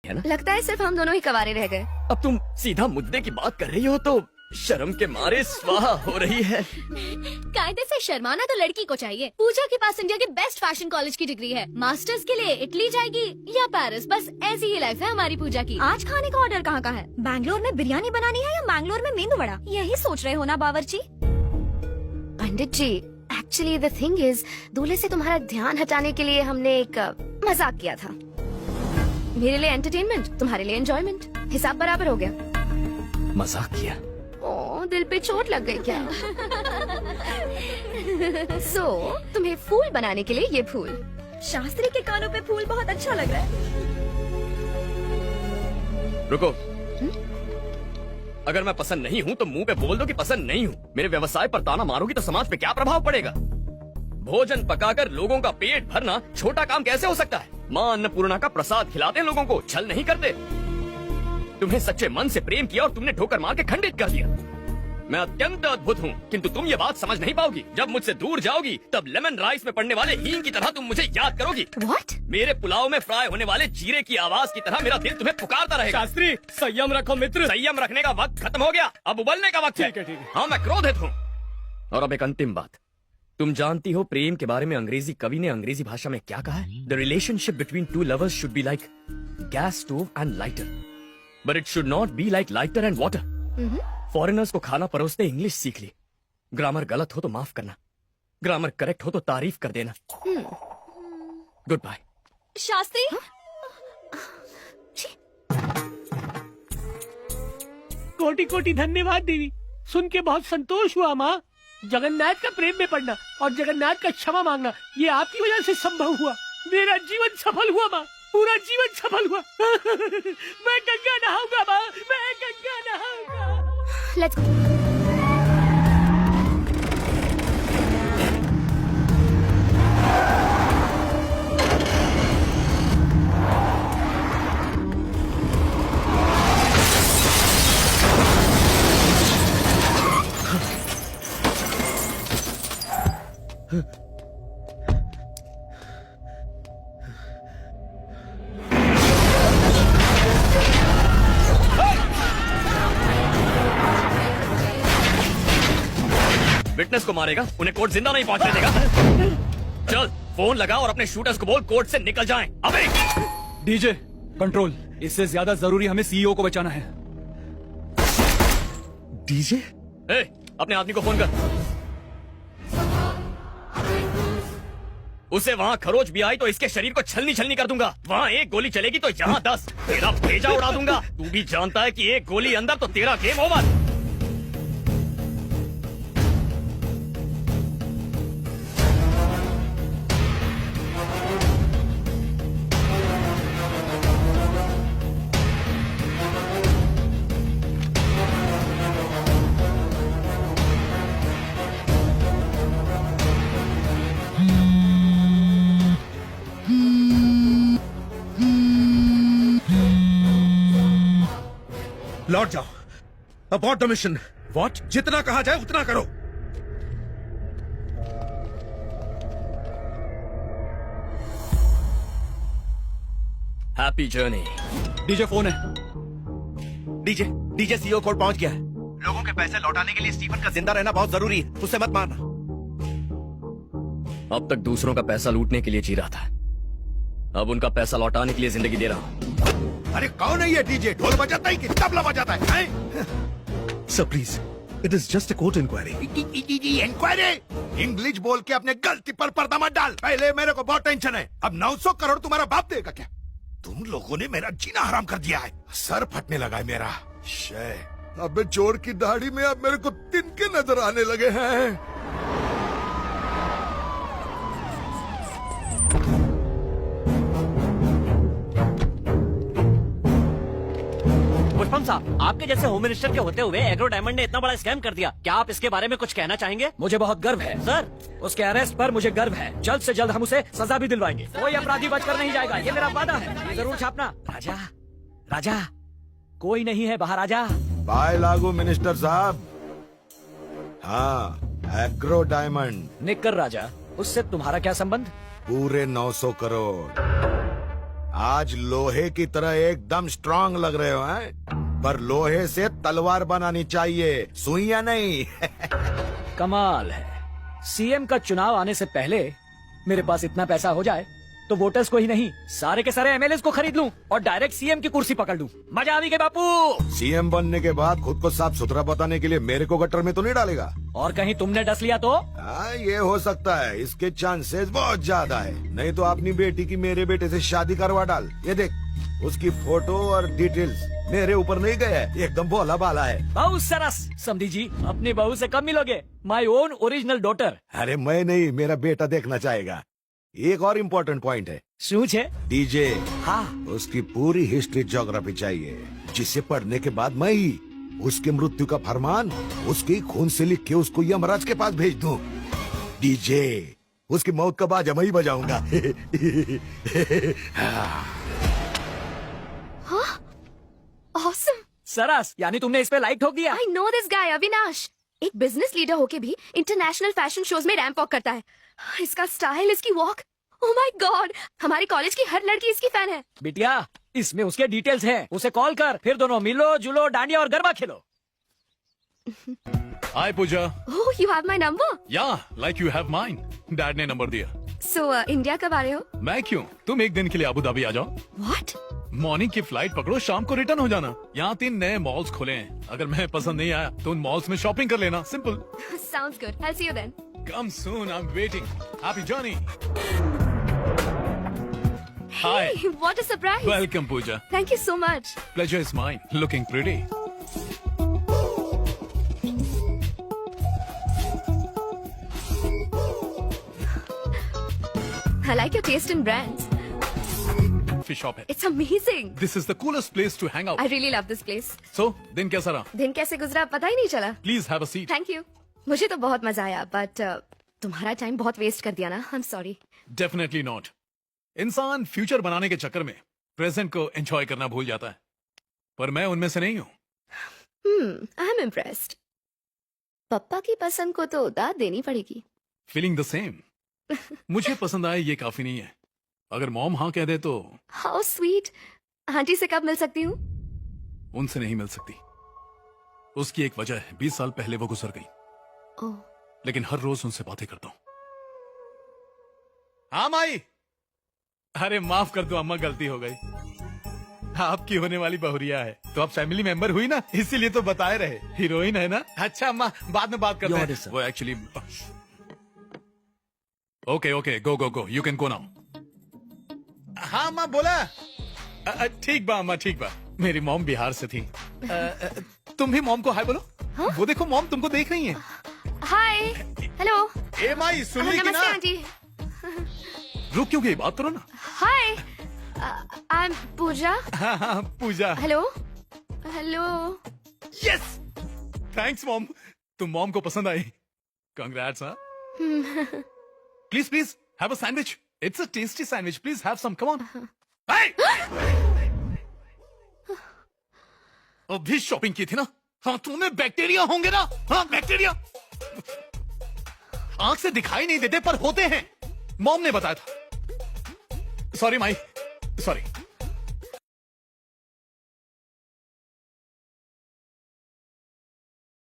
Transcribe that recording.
है ना? लगता है सिर्फ हम दोनों ही कवारे रह गए। अब तुम सीधा मुद्दे की बात कर रही हो तो शर्म के मारे स्वाहा हो रही है। कायदे से शर्माना तो लड़की को चाहिए। पूजा के पास इंडिया के बेस्ट फैशन कॉलेज की डिग्री है। मास्टर्स के लिए इटली जाएगी या पेरिस, बस ऐसी ही लाइफ है हमारी पूजा की। आज खाने का ऑर्डर कहाँ का है? बैंगलोर में बिरयानी बनानी है या बैंगलोर में मेंदू वड़ा? यही सोच रहे हो ना बावर्ची? पंडित जी, एक्चुअली द थिंग इज, दूल्हे से तुम्हारा ध्यान हटाने के लिए हमने एक मजाक किया था। मेरे लिए एंटरटेनमेंट, तुम्हारे लिए एंजॉयमेंट। हिसाब बराबर हो गया। मजाक किया? ओ, दिल पे चोट लग गई क्या? सो तुम्हें फूल बनाने के लिए ये फूल। शास्त्री के कानों पे फूल बहुत अच्छा लग रहा है। रुको। अगर मैं पसंद नहीं हूँ तो मुंह पे बोल दो कि पसंद नहीं हूँ। मेरे व्यवसाय पर ताना मारोगी तो समाज पे क्या प्रभाव पड़ेगा? भोजन पकाकर लोगों का पेट भरना छोटा काम कैसे हो सकता है? माँ अन्नपूर्णा का प्रसाद खिलाते हैं लोगों को, छल नहीं करते। तुम्हें सच्चे मन से प्रेम किया और तुमने ठोकर मार के खंडित कर दिया। मैं अत्यंत अद्भुत हूँ, किंतु तुम ये बात समझ नहीं पाओगी। जब मुझसे दूर जाओगी तब लेमन राइस में पड़ने वाले हींग की तरह तुम मुझे याद करोगी। What? मेरे पुलाव में फ्राई होने वाले जीरे की आवाज की तरह मेरा दिल तुम्हें पुकारता रहेगा। शास्त्री, संयम रखो मित्र। संयम रखने का वक्त खत्म हो गया, अब उबलने का वक्त है। ठीक है। हाँ, मैं क्रोधित हूँ। और अब एक अंतिम बात, तुम जानती हो प्रेम के बारे में अंग्रेजी कवि ने अंग्रेजी भाषा में क्या कहा है? The relationship between two lovers should be like gas stove and lighter, but it should not be like lighter and water. Foreigners को खाना परोसते इंग्लिश सीख ली। ग्रामर गलत हो तो माफ करना, ग्रामर करेक्ट हो तो तारीफ कर देना। Good bye. शास्त्री, कोटि कोटि धन्यवाद देवी। सुन के बहुत संतोष हुआ माँ। जगन्नाथ का प्रेम में पड़ना और जगन्नाथ का क्षमा मांगना, ये आपकी वजह से संभव हुआ। मेरा जीवन सफल हुआ माँ, पूरा जीवन सफल हुआ। मैं गंगा नहाऊंगा माँ, मैं गंगा नहाऊंगा। Let's go. विटनेस को मारेगा, उन्हें कोर्ट जिंदा नहीं पहुंचने देगा। चल फोन लगा और अपने शूटर्स को बोल कोर्ट से निकल जाएं। अबे डीजे कंट्रोल, इससे ज्यादा जरूरी हमें सीईओ को बचाना है। डीजे, अपने आदमी को फोन कर। उसे वहाँ खरोच भी आई तो इसके शरीर को छलनी छलनी कर दूंगा। वहाँ एक गोली चलेगी तो यहाँ 10, तेरा भेजा उड़ा दूंगा। तू भी जानता है कि एक गोली अंदर तो तेरा गेम ओवर। लौट जाओ, अबॉर्ट द मिशन। व्हाट? जितना कहा जाए उतना करो। Happy journey. डीजे फोन है। डीजे डीजे सीईओ कोर्ट पहुंच गया है। लोगों के पैसे लौटाने के लिए स्टीफन का जिंदा रहना बहुत जरूरी है, उससे मत मारना। अब तक दूसरों का पैसा लूटने के लिए जी रहा था, अब उनका पैसा लौटाने के लिए जिंदगी दे रहा हूँ। अरे कौन है ये डीजे? ढोल बजाता है कि तबला बजाता है? Sir please, it is just a court inquiry. Inquiry? English बोल के अपने गलती पर पर्दा मत डाल। पहले मेरे को बहुत टेंशन है, अब 900 करोड़ तुम्हारा बाप देगा क्या? तुम लोगों ने मेरा जीना हराम कर दिया है, सर फटने लगा है मेरा। अब चोर की दाढ़ी में अब मेरे को तिनके नजर आने लगे हैं। पुष्पम साहब, आपके जैसे होम मिनिस्टर के होते हुए एग्रो डायमंड ने इतना बड़ा स्कैम कर दिया, क्या आप इसके बारे में कुछ कहना चाहेंगे? मुझे बहुत गर्व है सर, उसके अरेस्ट पर मुझे गर्व है। जल्द से जल्द हम उसे सजा भी दिलवाएंगे। कोई अपराधी बचकर नहीं जाएगा, ये मेरा वादा है। ये जरूर छापना। राजा, राजा, कोई नहीं है बाहर, आजा। बाय लागू मिनिस्टर साहब। हाँ, एग्रो डायमंड। निक्कर राजा, उससे तुम्हारा क्या संबंध? पूरे 900 करोड़। आज लोहे की तरह एकदम स्ट्रांग लग रहे हो हैं? पर लोहे से तलवार बनानी चाहिए, सुइयां नहीं। कमाल है, सीएम का चुनाव आने से पहले मेरे पास इतना पैसा हो जाए तो वोटर्स को ही नहीं सारे के सारे एमएलए को खरीद लूं और डायरेक्ट सीएम की कुर्सी पकड़ लूं। मजा आ गई बापू। सीएम बनने के बाद खुद को साफ सुथरा बताने के लिए मेरे को गटर में तो नहीं डालेगा? और कहीं तुमने डस लिया तो? ये हो सकता है, इसके चांसेस बहुत ज्यादा है। नहीं तो अपनी बेटी की मेरे बेटे से शादी करवा डाल। ये देख, उसकी फोटो और डिटेल्स मेरे ऊपर नहीं गए है, एकदम भोला भाला है। बहुत सरस। समधी जी, अपनी बहू से कब मिलोगे? My own original daughter. अरे मैं नहीं, मेरा बेटा देखना चाहेगा। एक और इम्पोर्टेंट पॉइंट है, सूझ है? डीजे। हाँ। उसकी पूरी हिस्ट्री ज्योग्राफी चाहिए, जिसे पढ़ने के बाद मैं ही उसकी मृत्यु का फरमान उसके खून से लिख के उसको यमराज के पास भेज दूं। डीजे, उसकी मौत का बाजा मैं ही बजाऊंगा। ऑसम। सरस, यानी तुमने इस पे लाइक ठोक दिया? I know this guy Avinash. एक बिजनेस लीडर होके भी इंटरनेशनल फैशन शोज में रैंप वॉक करता है। इसका स्टाइल, इसकी वॉक, ओह माय गॉड, हमारी कॉलेज की हर लड़की इसकी फैन है। बिटिया, इसमें उसके डिटेल्स हैं, उसे कॉल कर, फिर दोनों मिलो जुलो, डांडिया और गरबा खेलो। हाय पूजा। ओह, यू हैव माय नंबर। या like you have mine. Dad ने नंबर दिया। सो इंडिया कब आ रहे हो? मैं क्यों, तुम एक दिन के लिए अबू धाबी आ जाओ। व्हाट? मॉर्निंग की फ्लाइट पकड़ो, शाम को रिटर्न हो जाना। यहाँ 3 नए मॉल्स खुले हैं, अगर मैं पसंद नहीं आया तो उन मॉल्स में शॉपिंग कर लेना। Simple. Sounds good, I will see you then. Come soon, I am waiting. Happy journey. Hi. What a surprise. Welcome Pooja. Thank you so much. Pleasure is mine. Looking pretty. I like your taste in brands. Fish shop है। It's amazing. This is the coolest place to hang out. I really love this place. So दिन कैसा रहा? दिन कैसे गुजरा पता ही नहीं चला। Please have a seat. Thank you. मुझे तो बहुत मजा आया, बट तुम्हारा टाइम बहुत वेस्ट कर दिया ना। I am sorry. Definitely not. इंसान फ्यूचर बनाने के चक्कर में प्रेजेंट को एंजॉय करना भूल जाता है, पर मैं उनमें से नहीं हूँ। I am impressed. पप्पा की पसंद को तो दाद देनी पड़ेगी। Feeling the same. मुझे पसंद आए ये काफी नहीं है, अगर मॉम हाँ कह दे तो। How sweet. आंटी से कब मिल सकती हूँ? उनसे नहीं मिल सकती। उसकी एक वजह है, 20 साल पहले वो गुजर गई, ओह, लेकिन हर रोज उनसे बातें करता हूँ। हाँ माई। अरे माफ कर दो अम्मा, गलती हो गई। आपकी होने वाली बहुरिया है तो आप फैमिली मेंबर हुई ना, इसीलिए तो बताए रहे। हीरोइन है ना। अच्छा अम्मा, बाद में बात करते Your हैं। order, sir. वो actually. Okay okay, go go go, you can go now. हाँ अम्मा बोला। ठीक बा अम्मा, ठीक बा। मेरी मॉम बिहार से थी। तुम भी मॉम को हाय बोलो। हाँ? वो देखो मॉम तुमको देख रही हैं। हाय, हेलो। ए माई, सुन ली कि नमस्ते ना? आंटी। रुक क्यों गई, बात करो ना। Hi, I am Pooja. हाँ हाँ Pooja. Hello, hello. Yes, thanks mom, तुम मॉम को पसंद आई। कंग्रेट्स। हाँ, please please have a sandwich, it's a tasty sandwich, please have some, come on. अभी शॉपिंग की थी ना। हाथों में बैक्टीरिया होंगे ना। हाँ बैक्टीरिया आंख से दिखाई नहीं देते पर होते हैं, मॉम ने बताया था। Sorry my, sorry.